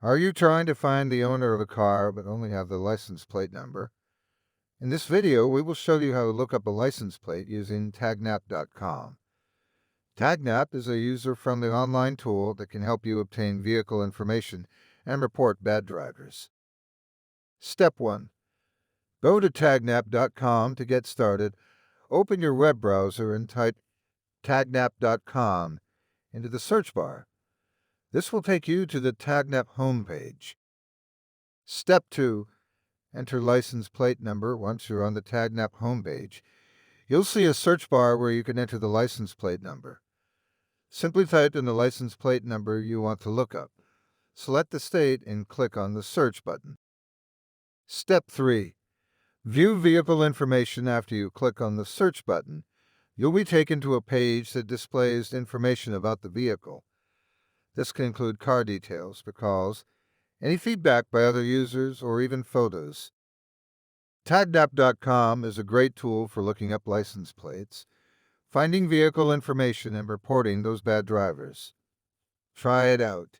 Are you trying to find the owner of a car but only have the license plate number? In this video, we will show you how to look up a license plate using tagnap.com. Tagnap is a user-friendly online tool that can help you obtain vehicle information and report bad drivers. Step 1. Go to tagnap.com to get started. Open your web browser and type tagnap.com into the search bar. This will take you to the Tagnap homepage. Step 2. Enter license plate number once you're on the Tagnap homepage. You'll see a search bar where you can enter the license plate number. Simply type in the license plate number you want to look up. Select the state and click on the Search button. Step 3. View vehicle information after you click on the Search button. You'll be taken to a page that displays information about the vehicle. This can include car details, recalls, any feedback by other users, or even photos. Tagnap.com is a great tool for looking up license plates, finding vehicle information, and reporting those bad drivers. Try it out.